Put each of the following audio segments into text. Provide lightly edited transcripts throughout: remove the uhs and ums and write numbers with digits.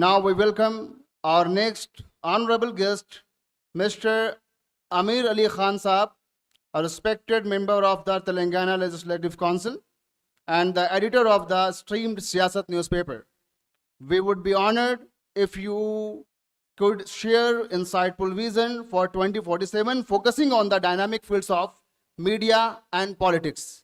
Now we welcome our next honorable guest, Mr. Amir Ali Khan Saab, a respected member of the Telangana Legislative Council and the editor of the streamed Siyasat newspaper. We would be honored if you could share insightful vision for 2047, focusing on the dynamic fields of media and politics.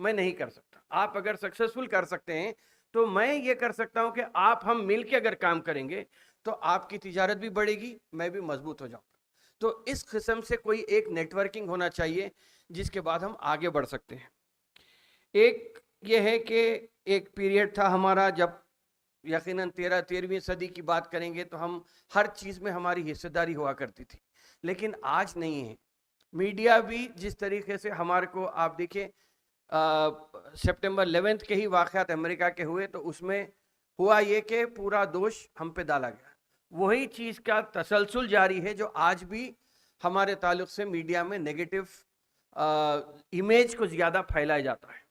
میں نہیں کر سکتا. آپ اگر successful کر سکتے ہیں تو میں یہ کر سکتا ہوں کہ آپ ہم مل کے اگر کام کریں گے تو آپ کی تجارت بھی بڑھے گی, میں بھی مضبوط ہو جاؤں گا. تو اس قسم سے کوئی ایک نیٹ ورکنگ ہونا چاہیے جس کے بعد ہم آگے بڑھ سکتے ہیں. ایک یہ ہے کہ ایک پیریڈ تھا ہمارا جب یقیناً 13ویں صدی کی بات کریں گے تو ہم ہر چیز میں ہماری حصہ داری ہوا کرتی تھی, لیکن آج نہیں ہے. میڈیا بھی جس طریقے سے ہمارے کو, آپ دیکھیں سپٹمبر 11 کے ہی واقعات امریکہ کے ہوئے تو اس میں ہوا یہ کہ پورا دوش ہم پہ ڈالا گیا. وہی چیز کا تسلسل جاری ہے جو آج بھی ہمارے تعلق سے میڈیا میں نیگیٹو امیج کو زیادہ پھیلایا جاتا ہے.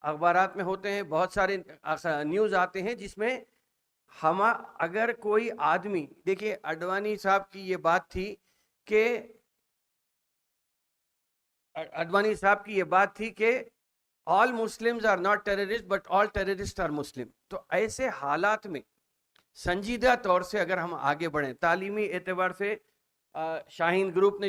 اخبارات میں ہوتے ہیں بہت سارے نیوز آتے ہیں جس میں ہم اگر کوئی آدمی, دیکھیے اڈوانی صاحب کی یہ بات تھی کہ all Muslims are not terrorist but all terrorist are Muslim. تو ایسے حالات میں سنجیدہ طور سے اگر ہم آگے بڑھیں, تعلیمی اعتبار سے شاہین گروپ نے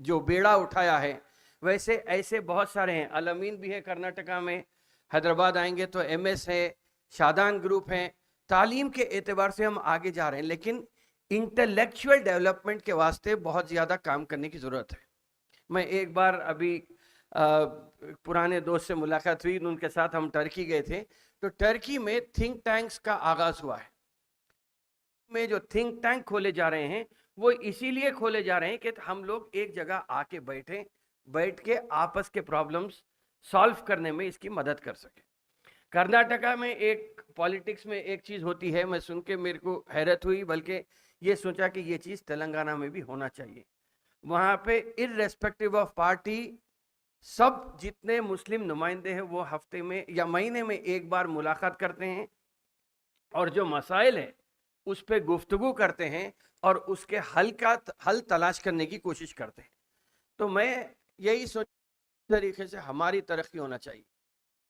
جو بیڑا اٹھایا ہے, ویسے ایسے بہت سارے ہیں. الامین بھی ہے کرناٹکا میں, حیدرآباد آئیں گے تو ایم ایس ہے, شادان گروپ ہیں. تعلیم کے اعتبار سے ہم آگے جا رہے ہیں, لیکن انٹلیکچوئل ڈیولپمنٹ کے واسطے بہت زیادہ کام کرنے کی ضرورت ہے. میں ایک بار ابھی پرانے دوست سے ملاقات ہوئی, ان کے ساتھ ہم ٹرکی گئے تھے, تو ٹرکی میں تھنک ٹینکس کا آغاز ہوا ہے. میں جو تھنک ٹینک کھولے جا رہے ہیں وہ اسی لیے کھولے جا رہے ہیں کہ ہم لوگ ایک جگہ آ کے بیٹھ کے آپس کے پرابلمز سالو کرنے میں اس کی مدد کر سکیں. کرناٹکا میں ایک پالیٹکس میں ایک چیز ہوتی ہے, میں سن کے میرے کو حیرت ہوئی, بلکہ یہ سوچا کہ یہ چیز تلنگانہ میں بھی ہونا چاہیے. وہاں پہ ارریسپیکٹیو آف پارٹی سب جتنے مسلم نمائندے ہیں وہ ہفتے میں یا مہینے میں ایک بار ملاقات کرتے ہیں اور جو مسائل ہیں اس پہ گفتگو کرتے ہیں اور اس کے حل تلاش کرنے کی کوشش کرتے ہیں. تو میں یہی سوچ طریقے سے ہماری ترقی ہونا چاہیے.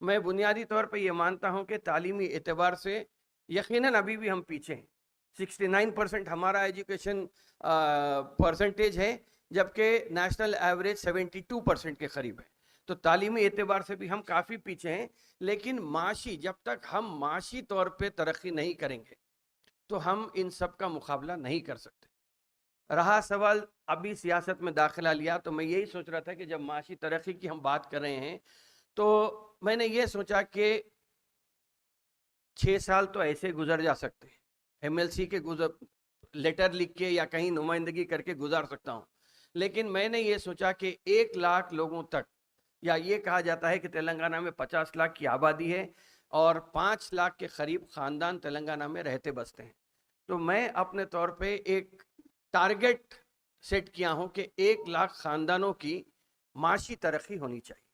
میں بنیادی طور پہ یہ مانتا ہوں کہ تعلیمی اعتبار سے یقیناً ابھی بھی ہم پیچھے ہیں. 69% ہمارا ایجوکیشن پرسنٹیج ہے, جبکہ نیشنل ایوریج 72% کے قریب ہے. تو تعلیمی اعتبار سے بھی ہم کافی پیچھے ہیں, لیکن جب تک ہم معاشی طور پہ ترقی نہیں کریں گے تو ہم ان سب کا مقابلہ نہیں کر سکتے. رہا سوال ابھی سیاست میں داخلہ لیا, تو میں یہی سوچ رہا تھا کہ جب معاشی ترقی کی ہم بات کر رہے ہیں تو میں نے یہ سوچا کہ 6 سال تو ایسے گزر جا سکتے ہیں, ایم ایل سی کے لیٹر لکھ کے یا کہیں نمائندگی کر کے گزار سکتا ہوں, لیکن میں نے یہ سوچا کہ 1 لاکھ لوگوں تک, یا یہ کہا جاتا ہے کہ تلنگانہ میں 50 لاکھ کی آبادی ہے اور 5 لاکھ کے قریب خاندان تلنگانہ میں رہتے بستے ہیں. تو میں اپنے طور پہ ایک ٹارگٹ سیٹ کیا ہوں کہ 1 لاکھ خاندانوں کی معاشی ترقی ہونی چاہیے.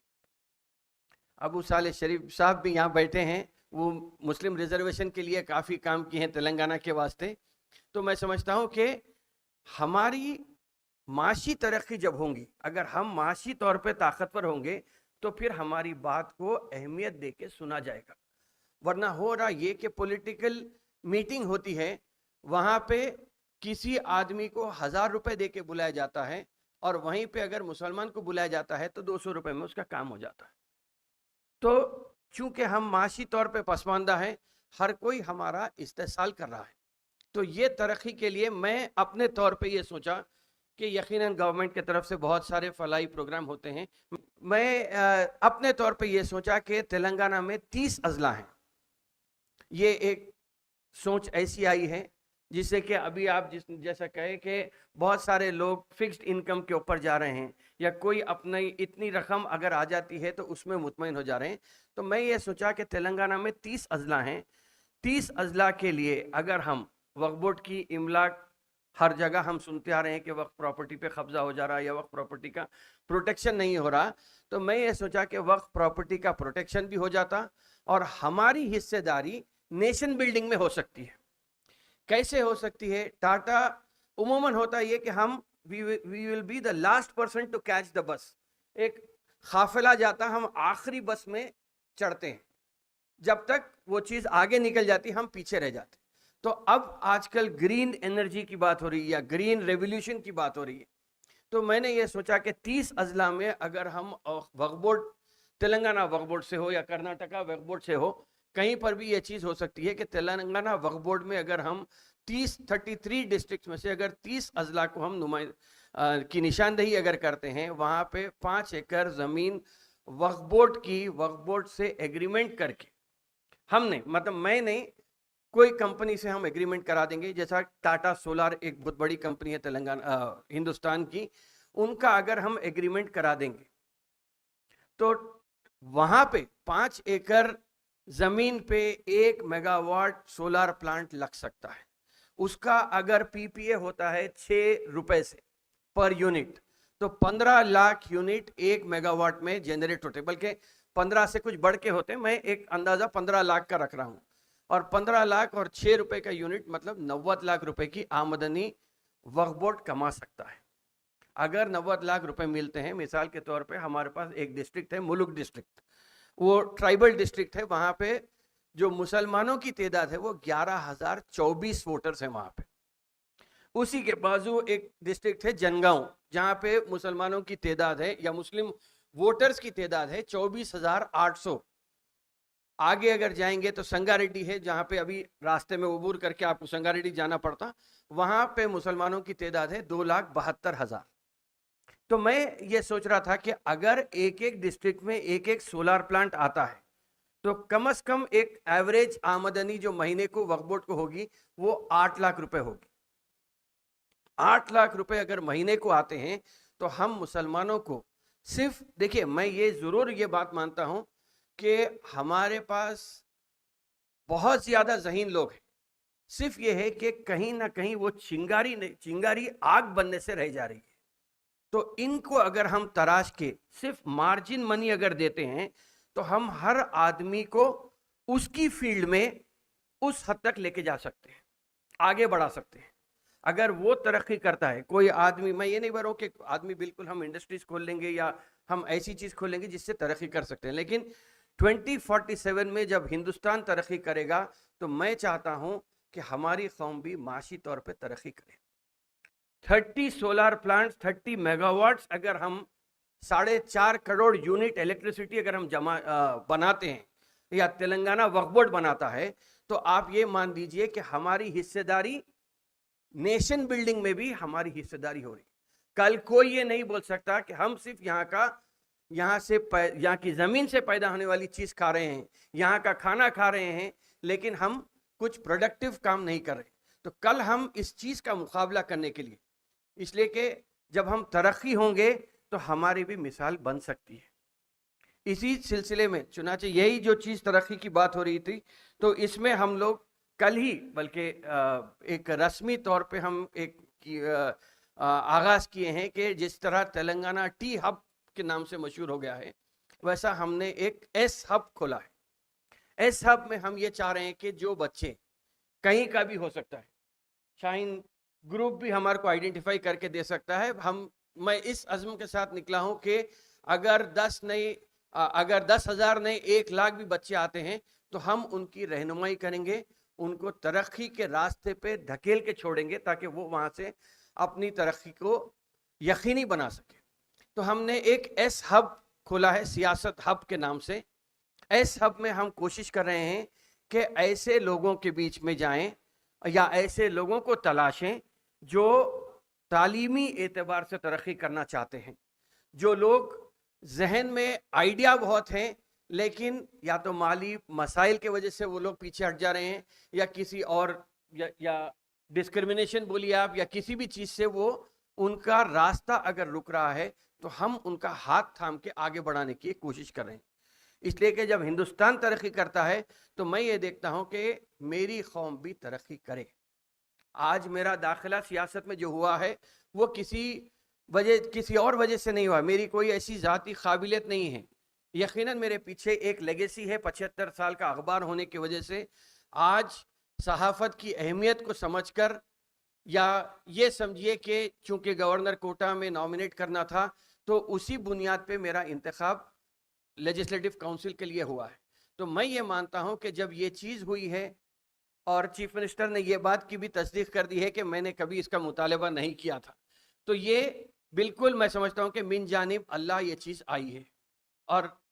ابو صالح شریف صاحب بھی یہاں بیٹھے ہیں, وہ مسلم ریزرویشن کے لیے کافی کام کیے ہیں تلنگانہ کے واسطے. تو میں سمجھتا ہوں کہ ہماری معاشی ترقی جب ہوں گی, اگر ہم معاشی طور پہ طاقتور ہوں گے تو پھر ہماری بات کو اہمیت دے کے سنا جائے گا. ورنہ ہو رہا یہ کہ پولیٹیکل میٹنگ ہوتی ہے, وہاں پہ کسی آدمی کو 1000 روپے دے کے بلایا جاتا ہے اور وہیں پہ اگر مسلمان کو بلایا جاتا ہے تو 200 روپے میں اس کا کام ہو جاتا ہے. تو چونکہ ہم معاشی طور پہ پسماندہ ہیں, ہر کوئی ہمارا استحصال کر رہا ہے. تو یہ ترقی کے لیے میں اپنے طور پہ یہ سوچا کہ یقیناً گورنمنٹ کی طرف سے بہت سارے فلاحی پروگرام ہوتے ہیں. میں اپنے طور پہ یہ سوچا کہ تلنگانہ میں 30 اضلاع ہیں. یہ ایک سوچ ایسی آئی ہے جس سے کہ ابھی آپ جیسا کہے کہ بہت سارے لوگ فکسڈ انکم کے اوپر جا رہے ہیں, یا کوئی اپنی اتنی رقم اگر آ جاتی ہے تو اس میں مطمئن ہو جا رہے ہیں. تو میں یہ سوچا کہ تلنگانہ میں 30 اضلاع ہیں. 30 اضلاع کے لیے اگر ہم وقف بورڈ کی املاک, ہر جگہ ہم سنتے آ رہے ہیں کہ وقف پراپرٹی پہ قبضہ ہو جا رہا ہے یا وقف پراپرٹی کا پروٹیکشن نہیں ہو رہا, تو میں یہ سوچا کہ وقف پراپرٹی کا پروٹیکشن بھی ہو جاتا اور ہماری حصے داری نیشن بلڈنگ میں ہو سکتی ہے. کیسے ہو سکتی ہے؟ ٹاٹا عموماً ہوتا یہ کہ ہم we will be the last person to catch the bus. ایک قافلہ جاتا, ہم آخری بس میں چڑھتے ہیں, جب تک وہ چیز آگے نکل جاتی ہم پیچھے رہ جاتے. تو اب آج کل گرین انرجی کی بات ہو رہی ہے یا گرین ریولیوشن کی بات ہو رہی ہے. تو میں نے یہ سوچا کہ 30 اضلاع میں اگر ہم وقف بورڈ تلنگانہ وقف بورڈ سے ہو یا کرناٹکا وقف بورڈ سے ہو, کہیں پر بھی یہ چیز ہو سکتی ہے کہ تلنگانہ وقف بورڈ میں اگر ہم 33 ڈسٹرکٹس میں سے اگر 30 اضلاع کو ہم کی نشاندہی اگر کرتے ہیں, وہاں پہ 5 ایکڑ زمین وقف بورڈ سے ایگریمنٹ کر کے ہم نے, مطلب میں نہیں, کوئی کمپنی سے ہم ایگریمنٹ کرا دیں گے, جیسا ٹاٹا سولار ایک بہت بڑی کمپنی ہے تلنگانہ ہندوستان کی, ان کا اگر ہم ایگریمنٹ کرا دیں گے تو وہاں پہ 5 ایکڑ زمین پہ 1 میگا واٹ سولار پلانٹ لگ سکتا ہے. اس کا اگر پی پی اے ہوتا ہے 6 روپے سے پر یونٹ, تو 15 لاکھ یونٹ 1 میگا واٹ میں جنریٹ ہوتے, بلکہ 15 سے کچھ بڑھ کے ہوتے, میں ایک اندازہ 15 لاکھ کا رکھ رہا ہوں, اور 15 لاکھ اور 6 روپے کا یونٹ مطلب 90 لاکھ روپے کی آمدنی وقف بورڈ کما سکتا ہے. اگر 90 لاکھ روپے ملتے ہیں, مثال کے طور پہ ہمارے پاس ایک ڈسٹرکٹ ہے ملک ڈسٹرکٹ, وہ ٹرائبل ڈسٹرکٹ ہے, وہاں پہ جو مسلمانوں کی تعداد ہے وہ 11,024 ووٹرز ہیں وہاں پہ. اسی کے بازو ایک ڈسٹرکٹ ہے جنگاؤں, جہاں پہ مسلمانوں کی تعداد ہے یا مسلم ووٹرز کی تعداد ہے 24,800. آگے اگر جائیں گے تو سنگاریڈی ہے, جہاں پہ ابھی راستے میں عبور کر کے آپ کو سنگاریڈی جانا پڑتا, وہاں پہ مسلمانوں کی تعداد ہے 2,72,000. تو میں یہ سوچ رہا تھا کہ اگر ایک ڈسٹرکٹ میں ایک سولار پلانٹ آتا ہے تو کم از کم ایک ایوریج آمدنی جو مہینے کو وقف بورڈ کو ہوگی وہ 8 لاکھ روپے ہوگی. 8 لاکھ روپے اگر مہینے کو آتے ہیں تو ہم مسلمانوں کو صرف, دیکھیے میں یہ ضرور یہ بات مانتا ہوں کہ ہمارے پاس بہت زیادہ ذہین لوگ ہیں, صرف یہ ہے کہ کہیں نہ کہیں وہ چنگاری آگ بننے سے رہ جا رہی ہے. تو ان کو اگر ہم تراش کے صرف مارجن منی اگر دیتے ہیں تو ہم ہر آدمی کو اس کی فیلڈ میں اس حد تک لے کے جا سکتے ہیں, آگے بڑھا سکتے ہیں. اگر وہ ترقی کرتا ہے کوئی آدمی, میں یہ نہیں بول رہا ہوں کہ آدمی بالکل ہم انڈسٹریز کھول لیں گے یا ہم ایسی چیز کھول لیں گے جس سے ترقی کر سکتے ہیں, لیکن 2047 میں جب ہندوستان ترقی کرے گا تو میں چاہتا ہوں کہ ہماری قوم بھی معاشی طور پہ ترقی کرے. 30 سولار پلانٹس 30 میگا واٹس اگر ہم 4.5 کروڑ یونٹ الیکٹریسٹی اگر ہم بناتے ہیں یا تلنگانہ وقف بورڈ بناتا ہے, تو آپ یہ مان لیجئے کہ ہماری حصے داری نیشن بلڈنگ میں بھی ہماری حصے داری ہو رہی. کل کوئی یہ نہیں بول سکتا کہ ہم صرف یہاں کی زمین سے پیدا ہونے والی چیز کھا رہے ہیں, یہاں کا کھانا کھا رہے ہیں, لیکن ہم کچھ پروڈکٹیو کام نہیں کر رہے. تو کل ہم اس چیز کا مقابلہ کرنے کے لیے, اس لیے کہ جب ہم ترقی ہوں گے تو ہماری بھی مثال بن سکتی ہے. اسی سلسلے میں چنانچہ یہی جو چیز ترقی کی بات ہو رہی تھی, تو اس میں ہم لوگ کل ہی بلکہ ایک رسمی طور پہ ہم ایک آغاز کیے ہیں کہ جس طرح تلنگانہ ٹی ہب کے نام سے مشہور ہو گیا ہے, ویسا ہم نے ایک ایس ہب کھولا ہے. ایس ہب میں ہم یہ چاہ رہے ہیں کہ جو بچے کہیں کا بھی ہو سکتا ہے, شاہین گروپ بھی ہمارے کو آئیڈینٹیفائی کر کے دے سکتا ہے. میں اس عزم کے ساتھ نکلا ہوں کہ اگر 10,000 نہیں 1 لاکھ بھی بچے آتے ہیں تو ہم ان کی رہنمائی کریں گے, ان کو ترقی کے راستے پہ دھکیل کے چھوڑیں گے تاکہ وہ وہاں سے اپنی ترقی کو یقینی بنا سکے. تو ہم نے ایک ایس ہب کھولا ہے سیاست ہب کے نام سے. ایس ہب میں ہم کوشش کر رہے ہیں کہ ایسے لوگوں کے بیچ میں جائیں یا ایسے لوگوں کو تلاشیں جو تعلیمی اعتبار سے ترقی کرنا چاہتے ہیں, جو لوگ ذہن میں آئیڈیا بہت ہیں لیکن یا تو مالی مسائل کی وجہ سے وہ لوگ پیچھے ہٹ جا رہے ہیں, یا کسی اور یا ڈسکرمنیشن بولیے آپ, یا کسی بھی چیز سے وہ ان کا راستہ اگر رک رہا ہے تو ہم ان کا ہاتھ تھام کے آگے بڑھانے کی کوشش کر رہے ہیں. اس لیے کہ جب ہندوستان ترقی کرتا ہے تو میں یہ دیکھتا ہوں کہ میری قوم بھی ترقی کرے. آج میرا داخلہ سیاست میں جو ہوا ہے وہ کسی اور وجہ سے نہیں ہوا, میری کوئی ایسی ذاتی قابلیت نہیں ہے. یقیناً میرے پیچھے ایک لیگیسی ہے 75 سال کا اخبار ہونے کی وجہ سے. آج صحافت کی اہمیت کو سمجھ کر, یا یہ سمجھیے کہ چونکہ گورنر کوٹا میں نامنیٹ کرنا تھا تو اسی بنیاد پہ میرا انتخاب لیجسلیٹو کونسل کے لیے ہوا ہے. تو میں یہ مانتا ہوں کہ جب یہ چیز ہوئی ہے, اور چیف منسٹر نے یہ بات کی بھی تصدیق کر دی ہے کہ میں نے کبھی اس کا مطالبہ نہیں کیا تھا, تو یہ بالکل میں سمجھتا ہوں کہ من جانب اللہ یہ چیز آئی ہے. اور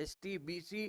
ST, BC,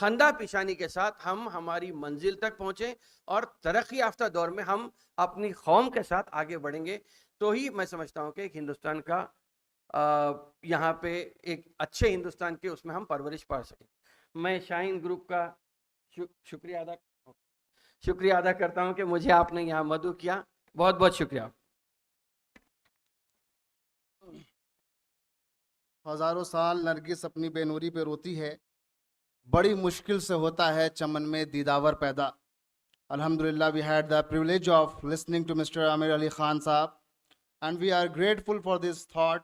خندہ پیشانی کے ساتھ ہم ہماری منزل تک پہنچیں اور ترقی یافتہ دور میں ہم اپنی قوم کے ساتھ آگے بڑھیں گے تو ہی میں سمجھتا ہوں کہ ایک ہندوستان کا یہاں پہ ایک اچھے ہندوستان کے اس میں ہم پرورش پا سکیں. میں شاہین گروپ کا شکریہ ادا کرتا ہوں کہ مجھے آپ نے یہاں مدعو کیا. بہت بہت شکریہ. ہزاروں سال نرگس اپنی بے نوری پہ روتی ہے, بڑی مشکل سے ہوتا ہے چمن میں دیداور پیدا. Alhamdulillah, we had the privilege of listening to Mr. Amir Ali Khan Saab, and we are grateful for this thought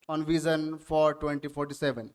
on Vision for 2047.